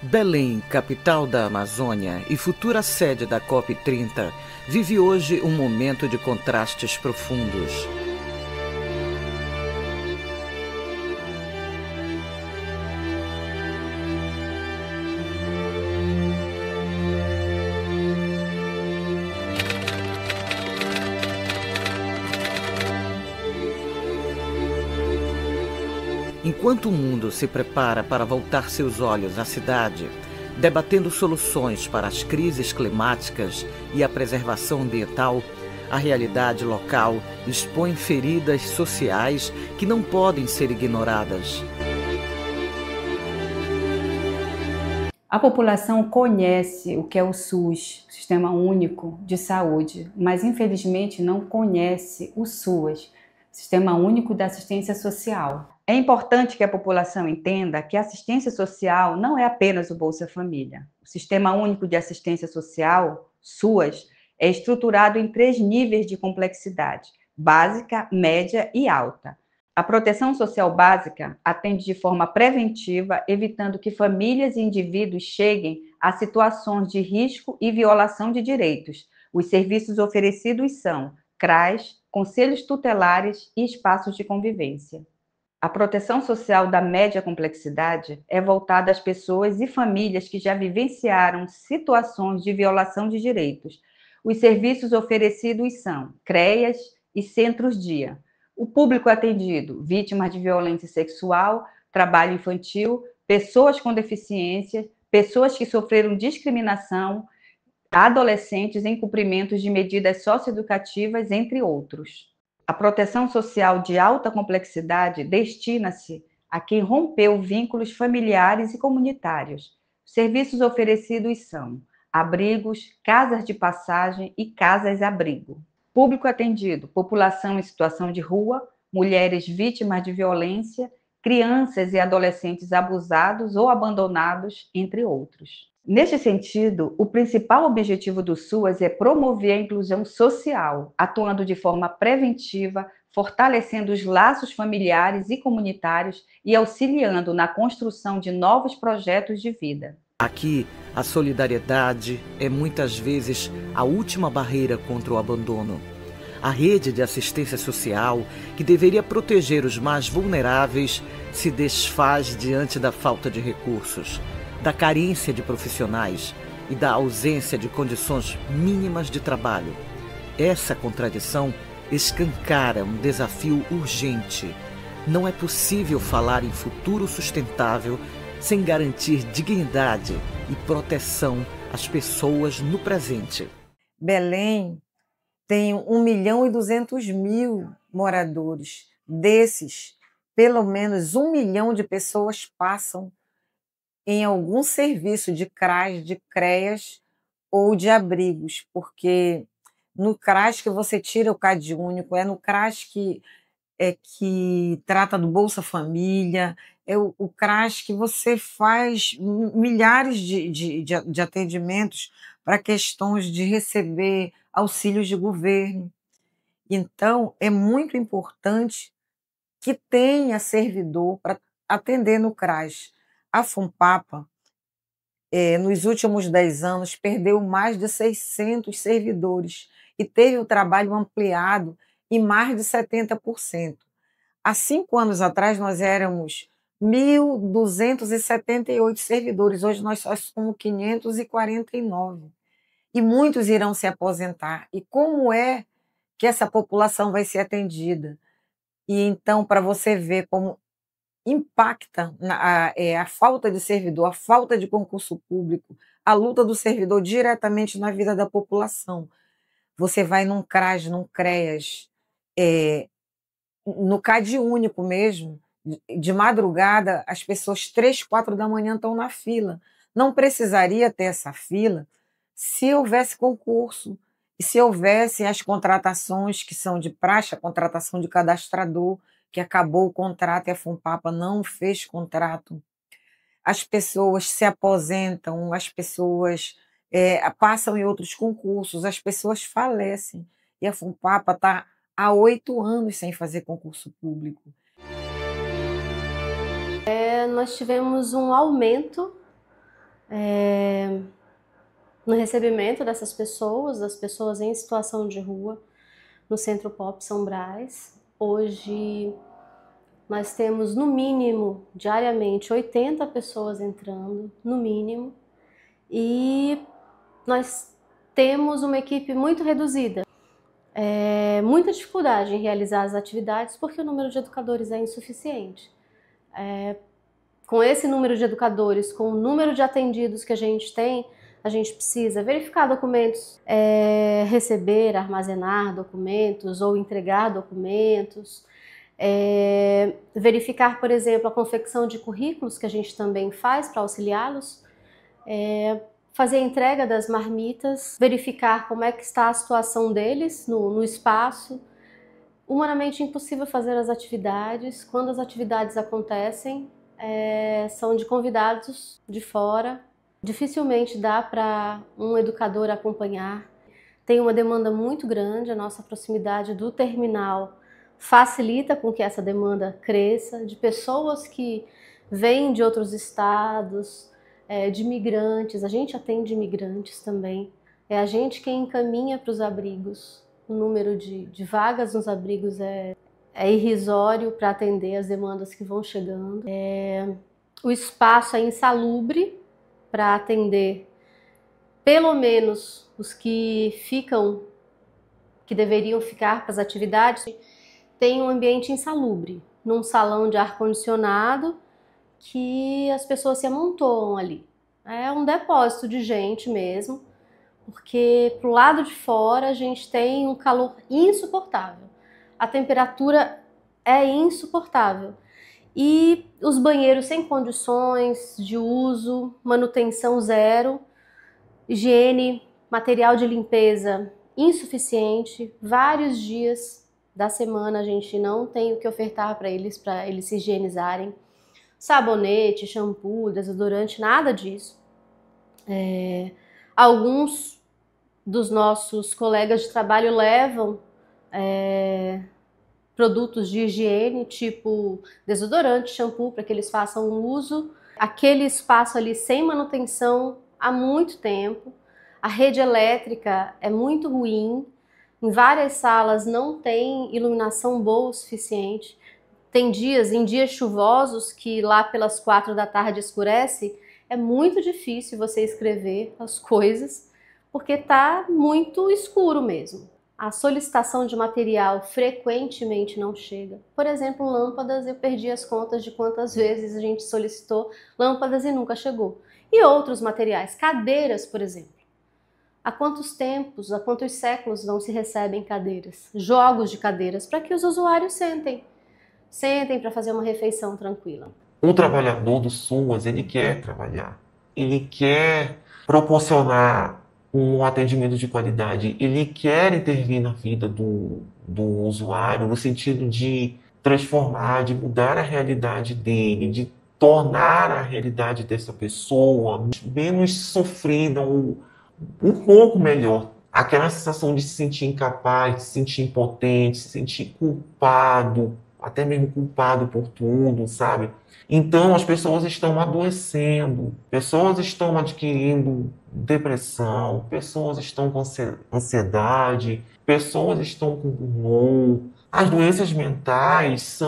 Belém, capital da Amazônia e futura sede da COP30, vive hoje um momento de contrastes profundos. Enquanto o mundo se prepara para voltar seus olhos à cidade, debatendo soluções para as crises climáticas e a preservação ambiental, a realidade local expõe feridas sociais que não podem ser ignoradas. A população conhece o que é o SUS, Sistema Único de Saúde, mas infelizmente não conhece o SUAS, Sistema Único da Assistência Social. É importante que a população entenda que a assistência social não é apenas o Bolsa Família. O Sistema Único de Assistência Social, SUAS, é estruturado em 3 níveis de complexidade: básica, média e alta. A proteção social básica atende de forma preventiva, evitando que famílias e indivíduos cheguem a situações de risco e violação de direitos. Os serviços oferecidos são CRAs, conselhos tutelares e espaços de convivência. A proteção social da média complexidade é voltada às pessoas e famílias que já vivenciaram situações de violação de direitos. Os serviços oferecidos são CREAs e centros-dia. O público atendido: vítimas de violência sexual, trabalho infantil, pessoas com deficiência, pessoas que sofreram discriminação, adolescentes em cumprimentos de medidas socioeducativas, entre outros. A proteção social de alta complexidade destina-se a quem rompeu vínculos familiares e comunitários. Os serviços oferecidos são abrigos, casas de passagem e casas-abrigo. Público atendido: população em situação de rua, mulheres vítimas de violência, crianças e adolescentes abusados ou abandonados, entre outros. Neste sentido, o principal objetivo do SUAS é promover a inclusão social, atuando de forma preventiva, fortalecendo os laços familiares e comunitários e auxiliando na construção de novos projetos de vida. Aqui, a solidariedade é muitas vezes a última barreira contra o abandono. A rede de assistência social, que deveria proteger os mais vulneráveis, se desfaz diante da falta de recursos, da carência de profissionais e da ausência de condições mínimas de trabalho. Essa contradição escancara um desafio urgente. Não é possível falar em futuro sustentável sem garantir dignidade e proteção às pessoas no presente. Belém tem 1.200.000 moradores. Desses, pelo menos 1 milhão de pessoas passam em algum serviço de CRAS, de CREAs ou de abrigos, porque no CRAS que você tira o CAD único, é no CRAS que trata do Bolsa Família, é o CRAS que você faz milhares de atendimentos para questões de receber auxílios de governo. Então, é muito importante que tenha servidor para atender no CRAS. A FUNPAPA, nos últimos 10 anos, perdeu mais de 600 servidores e teve o trabalho ampliado em mais de 70%. Há 5 anos atrás, nós éramos 1.278 servidores, hoje nós só somos 549. E muitos irão se aposentar. E como é que essa população vai ser atendida? E então, para você ver como impacta a falta de servidor, a falta de concurso público, a luta do servidor diretamente na vida da população. Você vai num CRAS, num CREAS, no CAD único mesmo, de madrugada, as pessoas 3, 4 da manhã estão na fila. Não precisaria ter essa fila se houvesse concurso e se houvessem as contratações que são de praxe, a contratação de cadastrador, que acabou o contrato e a FUNPAPA não fez contrato. As pessoas se aposentam, as pessoas passam em outros concursos, as pessoas falecem. E a FUNPAPA está há 8 anos sem fazer concurso público. Nós tivemos um aumento no recebimento dessas pessoas, das pessoas em situação de rua, no Centro Pop São Brás. Hoje nós temos, no mínimo, diariamente, 80 pessoas entrando, no mínimo, e nós temos uma equipe muito reduzida. Muita dificuldade em realizar as atividades porque o número de educadores é insuficiente. Com esse número de educadores, com o número de atendidos que a gente tem, a gente precisa verificar documentos, receber, armazenar documentos ou entregar documentos, verificar, por exemplo, a confecção de currículos, que a gente também faz para auxiliá-los, fazer a entrega das marmitas, verificar como é que está a situação deles no espaço. Humanamente impossível fazer as atividades. Quando as atividades acontecem, são de convidados de fora. Dificilmente dá para um educador acompanhar. Tem uma demanda muito grande, a nossa proximidade do terminal facilita com que essa demanda cresça, de pessoas que vêm de outros estados, de migrantes. A gente atende imigrantes também. É a gente quem encaminha para os abrigos. O número de vagas nos abrigos é irrisório para atender as demandas que vão chegando. O espaço é insalubre para atender pelo menos os que deveriam ficar para as atividades. Tem um ambiente insalubre, num salão de ar-condicionado que as pessoas se amontoam ali. É um depósito de gente mesmo, porque pro lado de fora a gente tem um calor insuportável. A temperatura é insuportável. E os banheiros sem condições de uso, manutenção zero, higiene, material de limpeza insuficiente, vários dias da semana a gente não tem o que ofertar para eles se higienizarem. Sabonete, shampoo, desodorante, nada disso. Alguns dos nossos colegas de trabalho levam produtos de higiene, tipo desodorante, shampoo, para que eles façam uso. Aquele espaço ali sem manutenção há muito tempo. A rede elétrica é muito ruim. Em várias salas não tem iluminação boa o suficiente. Tem em dias chuvosos, que lá pelas 4 da tarde escurece, é muito difícil você escrever as coisas, porque está muito escuro mesmo. A solicitação de material frequentemente não chega. Por exemplo, lâmpadas, eu perdi as contas de quantas vezes a gente solicitou lâmpadas e nunca chegou. E outros materiais, cadeiras, por exemplo. Há quantos tempos, há quantos séculos não se recebem cadeiras? Jogos de cadeiras para que os usuários sentem para fazer uma refeição tranquila. O trabalhador do SUAS, ele quer trabalhar, ele quer proporcionar um atendimento de qualidade, ele quer intervir na vida do usuário no sentido de transformar, de mudar a realidade dele, de tornar a realidade dessa pessoa menos sofrida, um pouco melhor. Aquela sensação de se sentir incapaz, de se sentir impotente, de se sentir culpado, até mesmo culpado por tudo, sabe? Então as pessoas estão adoecendo, pessoas estão adquirindo depressão, pessoas estão com ansiedade, pessoas estão com humor. As doenças mentais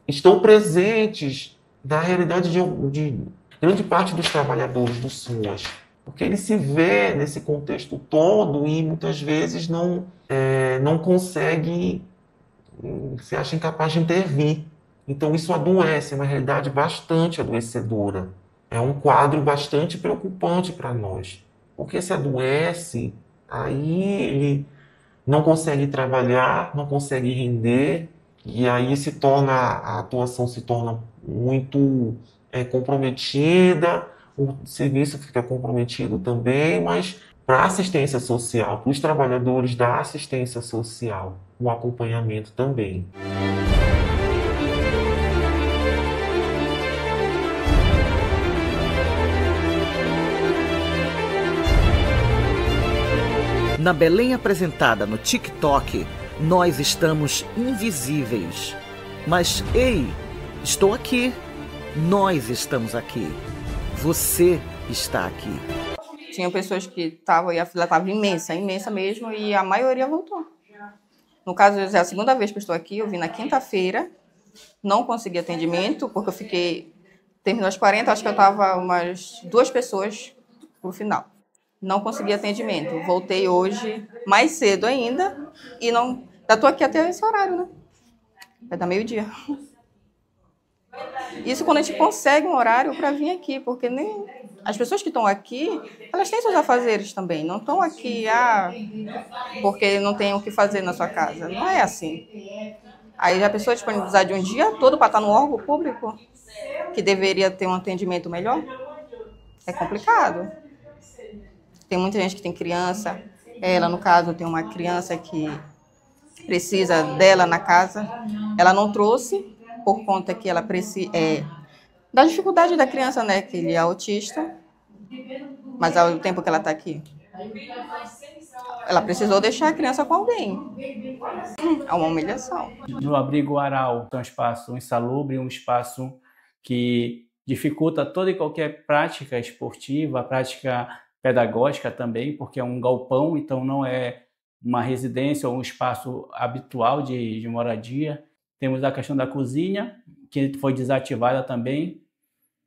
estão presentes na realidade de grande parte dos trabalhadores do SUAS, porque ele se vê nesse contexto todo e muitas vezes não consegue, se acha incapaz de intervir. Então isso adoece, é uma realidade bastante adoecedora. É um quadro bastante preocupante para nós. Porque se adoece, aí ele não consegue trabalhar, não consegue render, e aí a atuação se torna muito comprometida, o serviço fica comprometido também, mas para a assistência social, para os trabalhadores da assistência social, o acompanhamento também. Na Belém apresentada no TikTok, nós estamos invisíveis. Mas, ei, estou aqui. Nós estamos aqui. Você está aqui. Tinha pessoas que estavam, e a fila estava imensa, imensa mesmo, e a maioria voltou. No caso, é a segunda vez que eu estou aqui, eu vim na quinta-feira, não consegui atendimento, porque eu fiquei, terminou às 40, acho que eu estava umas 2 pessoas pro final. Não consegui atendimento. Voltei hoje, mais cedo ainda, e não, já estou aqui até esse horário, né? Vai dar meio-dia. Isso quando a gente consegue um horário para vir aqui, porque nem as pessoas que estão aqui, elas têm seus afazeres também. Não estão aqui porque não tem o que fazer na sua casa. Não é assim. Aí a pessoa disponibilizar de um dia todo para estar no órgão público, que deveria ter um atendimento melhor, é complicado. Tem muita gente que tem criança. Ela, no caso, tem uma criança que precisa dela na casa. Ela não trouxe, por conta que ela precisa da dificuldade da criança, né? Que ele é autista, mas ao tempo que ela está aqui, ela precisou deixar a criança com alguém. É uma humilhação. No abrigo Aral, é um espaço insalubre, um espaço que dificulta toda e qualquer prática esportiva, prática pedagógica também, porque é um galpão, então não é uma residência ou um espaço habitual de moradia. Temos a questão da cozinha, que foi desativada também,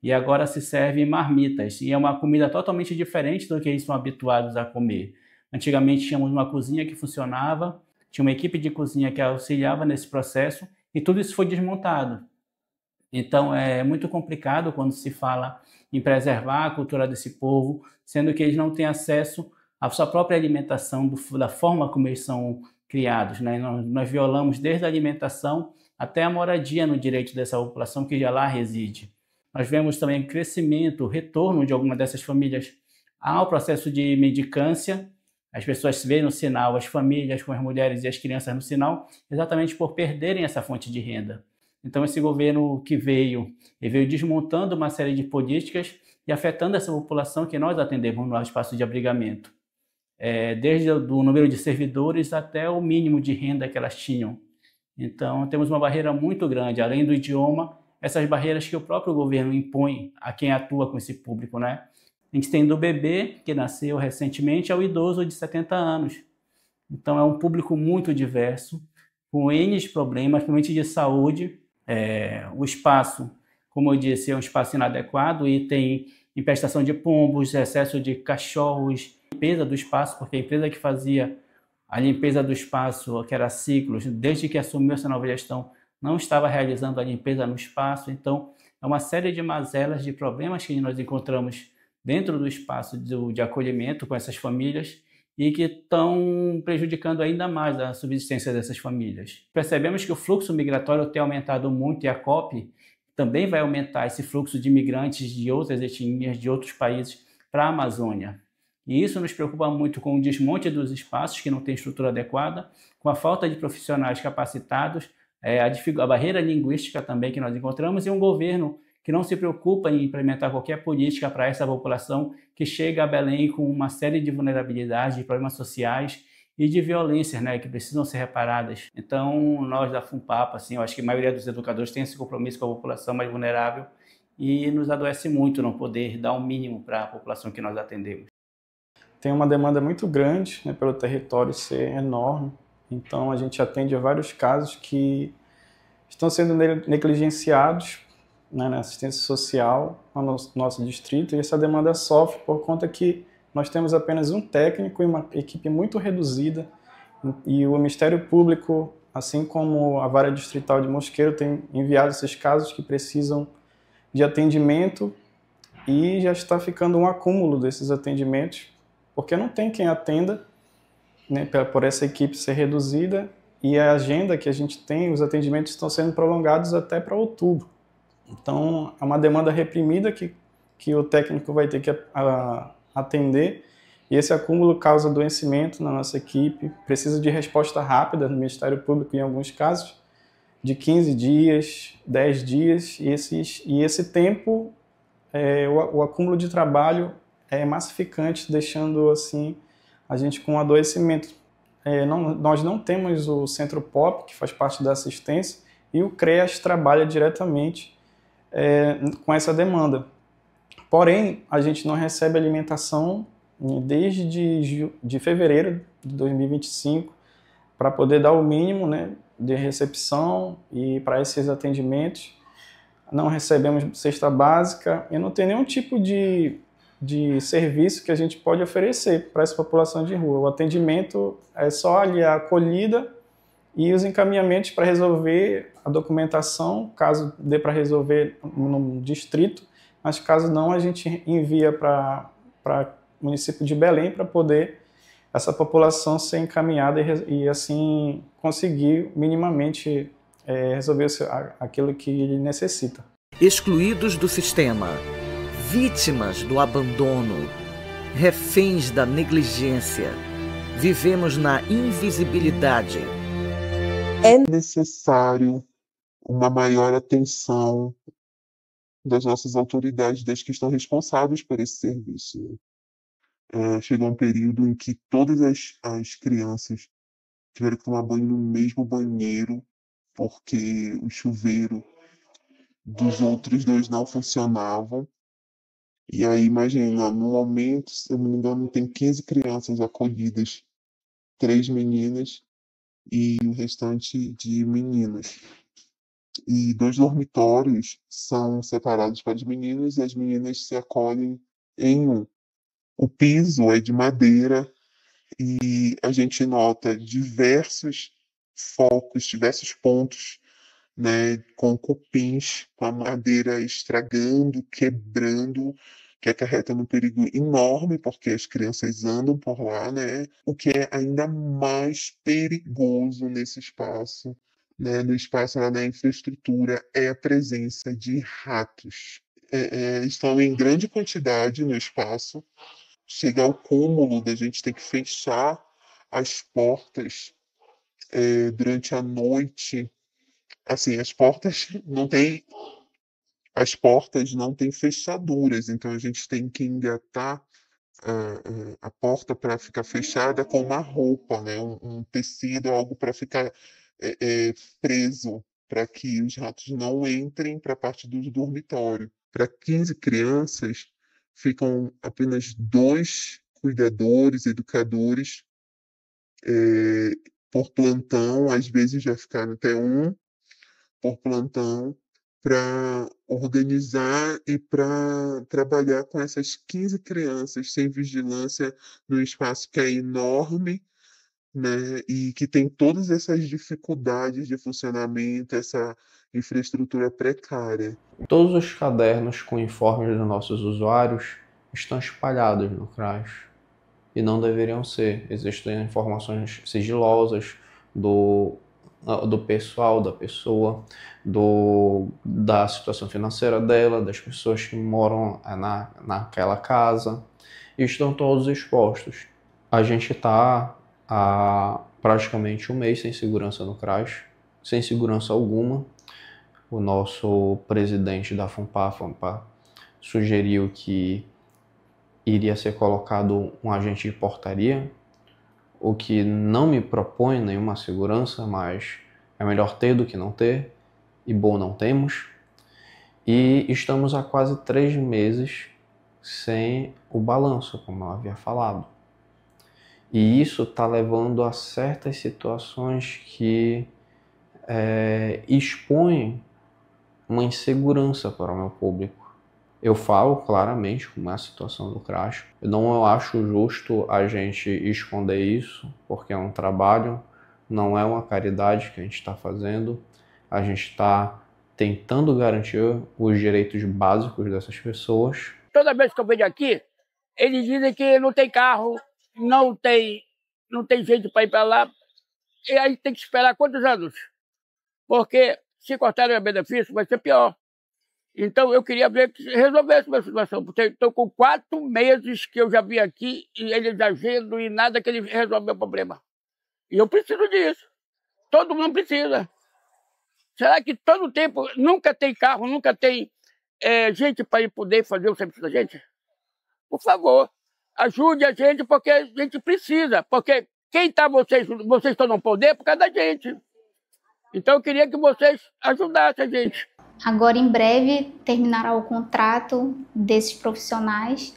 e agora se serve marmitas. E é uma comida totalmente diferente do que eles são habituados a comer. Antigamente tínhamos uma cozinha que funcionava, tinha uma equipe de cozinha que auxiliava nesse processo, e tudo isso foi desmontado. Então é muito complicado quando se fala em preservar a cultura desse povo, sendo que eles não têm acesso à sua própria alimentação, da forma como eles são criados, né? Nós violamos desde a alimentação até a moradia no direito dessa população que já lá reside. Nós vemos também crescimento, retorno de algumas dessas famílias ao processo de mendicância. As pessoas veem no sinal, as famílias com as mulheres e as crianças no sinal, exatamente por perderem essa fonte de renda. Então esse governo que veio desmontando uma série de políticas e afetando essa população que nós atendemos no espaço de abrigamento. Desde o número de servidores até o mínimo de renda que elas tinham. Então, temos uma barreira muito grande, além do idioma, essas barreiras que o próprio governo impõe a quem atua com esse público, né? A gente tem do bebê, que nasceu recentemente, ao idoso de 70 anos. Então, é um público muito diverso, com N problemas, principalmente de saúde. O espaço, como eu disse, é um espaço inadequado e tem infestação de pombos, excesso de cachorros, limpeza do espaço, porque a empresa que fazia a limpeza do espaço, que era Ciclos, desde que assumiu essa nova gestão, não estava realizando a limpeza no espaço. Então, é uma série de mazelas, de problemas que nós encontramos dentro do espaço de acolhimento com essas famílias e que estão prejudicando ainda mais a subsistência dessas famílias. Percebemos que o fluxo migratório tem aumentado muito e a COP também vai aumentar esse fluxo de imigrantes de outras etnias, de outros países, para a Amazônia. E isso nos preocupa muito com o desmonte dos espaços, que não tem estrutura adequada, com a falta de profissionais capacitados, a barreira linguística também que nós encontramos, e um governo que não se preocupa em implementar qualquer política para essa população que chega a Belém com uma série de vulnerabilidades, de problemas sociais e de violências, né, que precisam ser reparadas. Então, nós da FUNPAPA, assim, eu acho que a maioria dos educadores tem esse compromisso com a população mais vulnerável e nos adoece muito não poder dar o mínimo para a população que nós atendemos. Tem uma demanda muito grande, né, pelo território ser enorme, então a gente atende a vários casos que estão sendo negligenciados, né, na assistência social no nosso distrito, e essa demanda sofre por conta que nós temos apenas um técnico e uma equipe muito reduzida, e o Ministério Público, assim como a Vara Distrital de Mosqueiro, tem enviado esses casos que precisam de atendimento e já está ficando um acúmulo desses atendimentos, porque não tem quem atenda, né, por essa equipe ser reduzida, e a agenda que a gente tem, os atendimentos estão sendo prolongados até para outubro. Então, é uma demanda reprimida que o técnico vai ter que atender, e esse acúmulo causa adoecimento na nossa equipe, precisa de resposta rápida no Ministério Público em alguns casos, de 15 dias, 10 dias, e esse tempo, o acúmulo de trabalho é massificante, deixando assim a gente com adoecimento. Nós não temos o Centro POP, que faz parte da assistência, e o CREAS trabalha diretamente com essa demanda, Porém, a gente não recebe alimentação desde de fevereiro de 2025 para poder dar o mínimo, né, de recepção e para esses atendimentos. Não recebemos cesta básica e não tem nenhum tipo de serviço que a gente pode oferecer para essa população de rua. O atendimento é só ali a acolhida e os encaminhamentos para resolver a documentação, caso dê para resolver no distrito, mas caso não, a gente envia para o município de Belém para poder essa população ser encaminhada e assim conseguir minimamente resolver aquilo que ele necessita. Excluídos do sistema, vítimas do abandono, reféns da negligência, vivemos na invisibilidade. É necessário uma maior atenção das nossas autoridades, das que estão responsáveis por esse serviço. Chegou um período em que todas as crianças tiveram que tomar banho no mesmo banheiro, porque o chuveiro dos outros dois não funcionavam. E aí, imagina, no momento, se eu não me engano, tem 15 crianças acolhidas, 3 meninas e o restante de meninos. E 2 dormitórios são separados para as meninas e as meninas se acolhem em um. O piso é de madeira e a gente nota diversos focos, diversos pontos, né, com cupins, com a madeira estragando, quebrando, que acarreta um perigo enorme, porque as crianças andam por lá, né? O que é ainda mais perigoso nesse espaço, né, no espaço lá na infraestrutura, é a presença de ratos. Estão em grande quantidade no espaço, chega ao cúmulo da gente ter que fechar as portas durante a noite. Assim, as portas não têm fechaduras, então a gente tem que engatar a porta para ficar fechada com uma roupa, né? Um tecido, algo para ficar preso, para que os ratos não entrem para a parte do dormitório. Para 15 crianças, ficam apenas 2 cuidadores, educadores por plantão, às vezes já ficaram até 1 por plantão, para organizar e para trabalhar com essas 15 crianças sem vigilância num espaço que é enorme, né, e que tem todas essas dificuldades de funcionamento, essa infraestrutura precária. Todos os cadernos com informes dos nossos usuários estão espalhados no CRAS e não deveriam ser. Existem informações sigilosas do pessoal, da pessoa, da situação financeira dela, das pessoas que moram naquela casa, e estão todos expostos. A gente está há praticamente 1 mês sem segurança no CRAS, sem segurança alguma. O nosso presidente da FUNPA sugeriu que iria ser colocado um agente de portaria, o que não me propõe nenhuma segurança, mas é melhor ter do que não ter, e bom não temos. E estamos há quase 3 meses sem o balanço, como eu havia falado. E isso está levando a certas situações que expõem uma insegurança para o meu público. Eu falo claramente como é a situação do CRAS. Eu não acho justo a gente esconder isso, porque é um trabalho, não é uma caridade que a gente está fazendo. A gente está tentando garantir os direitos básicos dessas pessoas. Toda vez que eu venho aqui, eles dizem que não tem carro, não tem jeito para ir para lá. E aí tem que esperar quantos anos? Porque se cortarem o benefício, vai ser pior. Então, eu queria ver que resolvesse essa situação, porque estou com 4 meses que eu já vim aqui e eles agindo e nada que eles resolvem o problema. E eu preciso disso. Todo mundo precisa. Será que todo tempo nunca tem carro, nunca tem gente para poder fazer o serviço da gente? Por favor, ajude a gente, porque a gente precisa. Porque quem está vocês estão no poder por causa da gente. Então, eu queria que vocês ajudassem a gente. Agora, em breve, terminará o contrato desses profissionais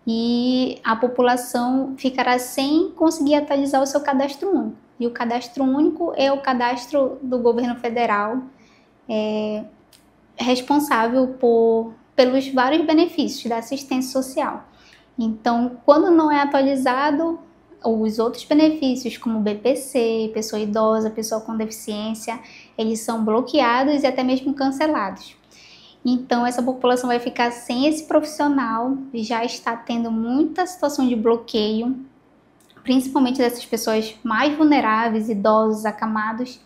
e a população ficará sem conseguir atualizar o seu cadastro único. E o cadastro único é o cadastro do governo federal, responsável pelos vários benefícios da assistência social. Então, quando não é atualizado, os outros benefícios, como BPC, pessoa idosa, pessoa com deficiência, eles são bloqueados e até mesmo cancelados. Então, essa população vai ficar sem esse profissional, já está tendo muita situação de bloqueio, principalmente dessas pessoas mais vulneráveis, idosos, acamados,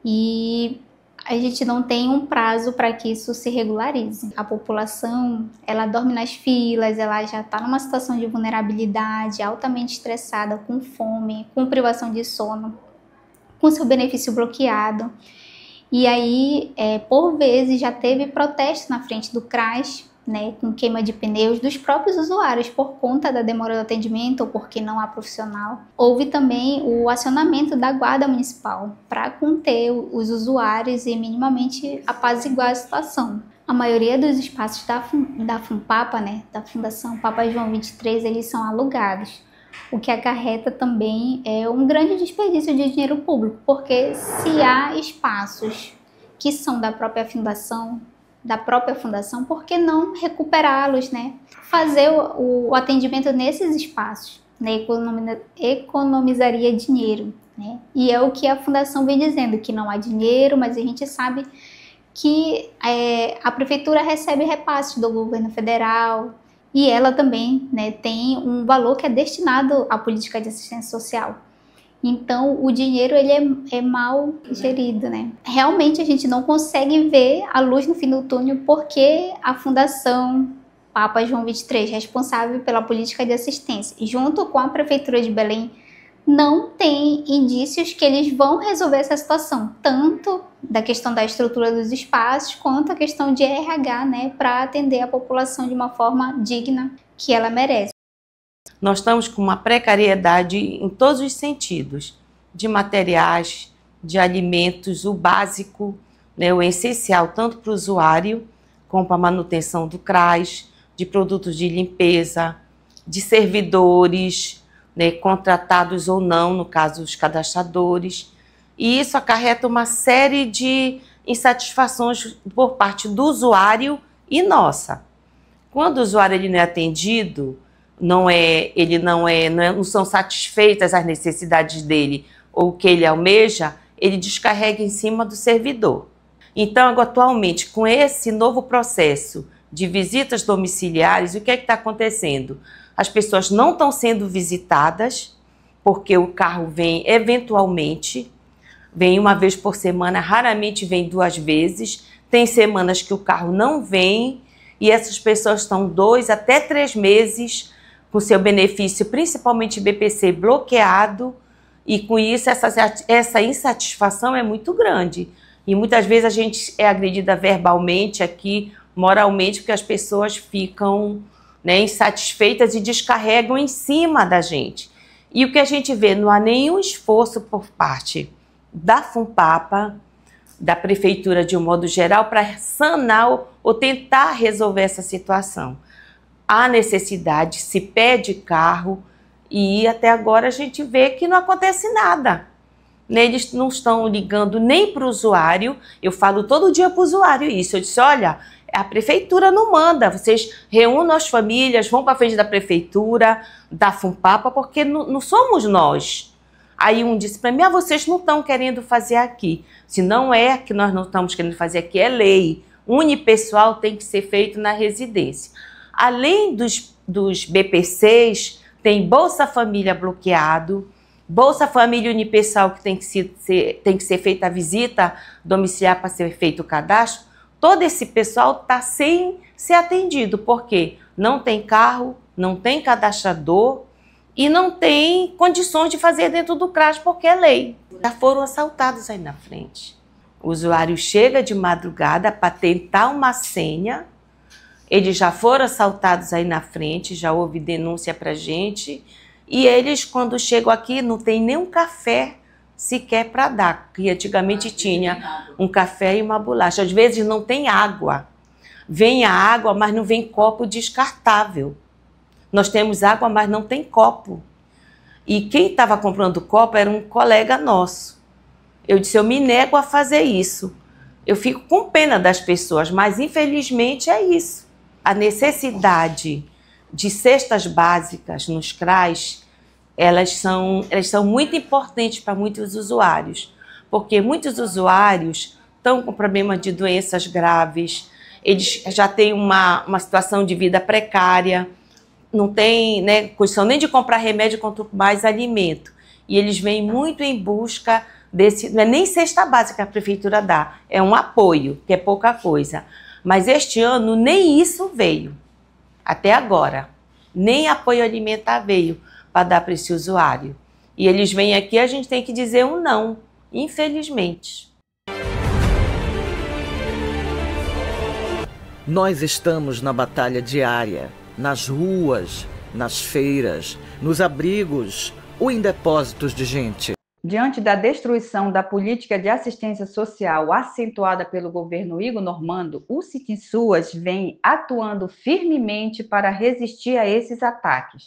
e a gente não tem um prazo para que isso se regularize. A população, ela dorme nas filas, ela já está numa situação de vulnerabilidade, altamente estressada, com fome, com privação de sono, com seu benefício bloqueado. E aí, por vezes, já teve protesto na frente do CRAS, né, com queima de pneus dos próprios usuários por conta da demora do atendimento ou porque não há profissional. Houve também o acionamento da Guarda Municipal para conter os usuários e minimamente apaziguar a situação. A maioria dos espaços da FUNPAPA, né, da Fundação Papa João 23, eles são alugados, o que acarreta também um grande desperdício de dinheiro público, porque se há espaços que são da própria fundação, por que não recuperá-los, né? Fazer o atendimento nesses espaços, né? Economizaria dinheiro, né? E é o que a fundação vem dizendo, que não há dinheiro, mas a gente sabe que a prefeitura recebe repasses do governo federal e ela também, né, tem um valor que é destinado à política de assistência social. Então, o dinheiro ele é mal gerido, né? Realmente a gente não consegue ver a luz no fim do túnel porque a Fundação Papa João 23, responsável pela política de assistência, junto com a Prefeitura de Belém, não tem indícios que eles vão resolver essa situação, tanto da questão da estrutura dos espaços, quanto a questão de RH, né, para atender a população de uma forma digna que ela merece. Nós estamos com uma precariedade em todos os sentidos, de materiais, de alimentos, o básico, né, o essencial, tanto para o usuário, como para a manutenção do CRAS, de produtos de limpeza, de servidores, né, contratados ou não, no caso os cadastradores. E isso acarreta uma série de insatisfações por parte do usuário e nossa. Quando o usuário ele não é atendido, não são satisfeitas as necessidades dele ou o que ele almeja, ele descarrega em cima do servidor. Então, atualmente, com esse novo processo de visitas domiciliares, o que é que está acontecendo? As pessoas não estão sendo visitadas, porque o carro vem eventualmente, vem uma vez por semana, raramente vem 2 vezes, tem semanas que o carro não vem, e essas pessoas estão 2 até 3 meses com seu benefício, principalmente BPC, bloqueado, e com isso essa insatisfação é muito grande. E muitas vezes a gente é agredida verbalmente aqui, moralmente, porque as pessoas ficam, né, insatisfeitas e descarregam em cima da gente. E o que a gente vê, não há nenhum esforço por parte da FUNPAPA, da prefeitura de um modo geral, para sanar ou tentar resolver essa situação. Há necessidade, se pede carro e até agora a gente vê que não acontece nada. Eles não estão ligando nem para o usuário, eu falo todo dia para o usuário isso, eu disse, olha, a prefeitura não manda, vocês reúnam as famílias, vão para a frente da prefeitura, da FUNPAPA, porque não somos nós. Aí um disse para mim, vocês não estão querendo fazer aqui. Se não é que nós não estamos querendo fazer aqui, é lei. Unipessoal tem que ser feito na residência. Além dos BPCs, tem Bolsa Família bloqueado, Bolsa Família Unipessoal que tem que ser feita a visita domiciliar para ser feito o cadastro. Todo esse pessoal está sem ser atendido, porque não tem carro, não tem cadastrador e não tem condições de fazer dentro do CRAS, porque é lei. Já foram assaltados aí na frente. O usuário chega de madrugada para tentar uma senha, eles já foram assaltados aí na frente, já houve denúncia para a gente, e eles, quando chegam aqui, não tem nem um café sequer para dar, que antigamente tinha um café e uma bolacha. Às vezes não tem água. Vem a água, mas não vem copo descartável. Nós temos água, mas não tem copo. E quem estava comprando copo era um colega nosso. Eu disse, eu me nego a fazer isso. Eu fico com pena das pessoas, mas infelizmente é isso. A necessidade de cestas básicas nos CRAs, elas são muito importantes para muitos usuários, porque muitos usuários estão com problemas de doenças graves, eles já têm uma situação de vida precária, não tem, né, condição nem de comprar remédio quanto mais alimento. E eles vêm muito em busca desse, não é nem cesta básica que a prefeitura dá, é um apoio, que é pouca coisa. Mas este ano nem isso veio, até agora. Nem apoio alimentar veio para dar para esse usuário. E eles vêm aqui, a gente tem que dizer um não, infelizmente. Nós estamos na batalha diária, nas ruas, nas feiras, nos abrigos ou em depósitos de gente. Diante da destruição da política de assistência social acentuada pelo governo Igor Normando, o Sit Suas vem atuando firmemente para resistir a esses ataques,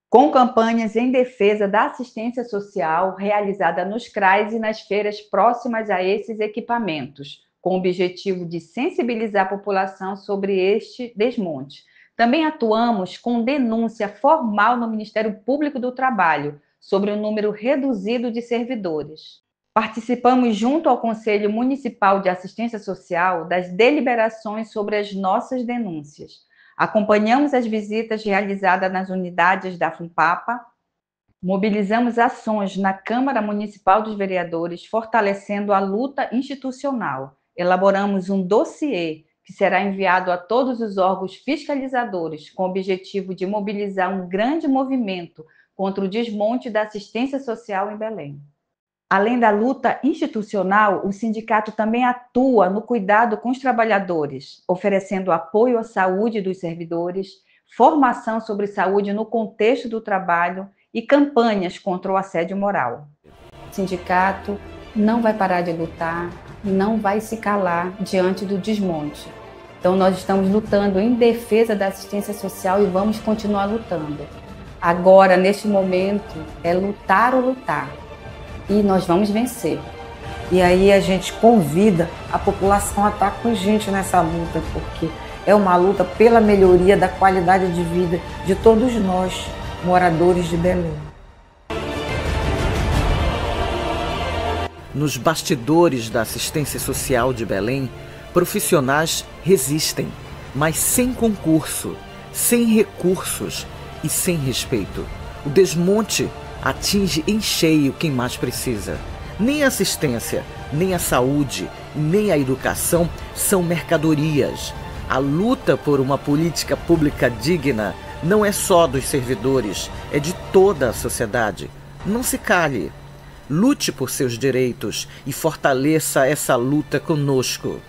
com campanhas em defesa da assistência social realizada nos CRAs e nas feiras próximas a esses equipamentos, com o objetivo de sensibilizar a população sobre este desmonte. Também atuamos com denúncia formal no Ministério Público do Trabalho, sobre um número reduzido de servidores. Participamos junto ao Conselho Municipal de Assistência Social das deliberações sobre as nossas denúncias. Acompanhamos as visitas realizadas nas unidades da FUNPAPA, mobilizamos ações na Câmara Municipal dos Vereadores, fortalecendo a luta institucional. Elaboramos um dossiê que será enviado a todos os órgãos fiscalizadores, com o objetivo de mobilizar um grande movimento contra o desmonte da assistência social em Belém. Além da luta institucional, o sindicato também atua no cuidado com os trabalhadores, oferecendo apoio à saúde dos servidores, formação sobre saúde no contexto do trabalho e campanhas contra o assédio moral. O sindicato não vai parar de lutar, não vai se calar diante do desmonte. Então, nós estamos lutando em defesa da assistência social e vamos continuar lutando. Agora, neste momento, é lutar ou lutar. E nós vamos vencer. E aí a gente convida a população a estar com a gente nessa luta, porque é uma luta pela melhoria da qualidade de vida de todos nós, moradores de Belém. Nos bastidores da assistência social de Belém, profissionais resistem, mas sem concurso, sem recursos e sem respeito. O desmonte atinge em cheio quem mais precisa. Nem a assistência, nem a saúde, nem a educação são mercadorias. A luta por uma política pública digna não é só dos servidores, é de toda a sociedade. Não se cale. Lute por seus direitos e fortaleça essa luta conosco.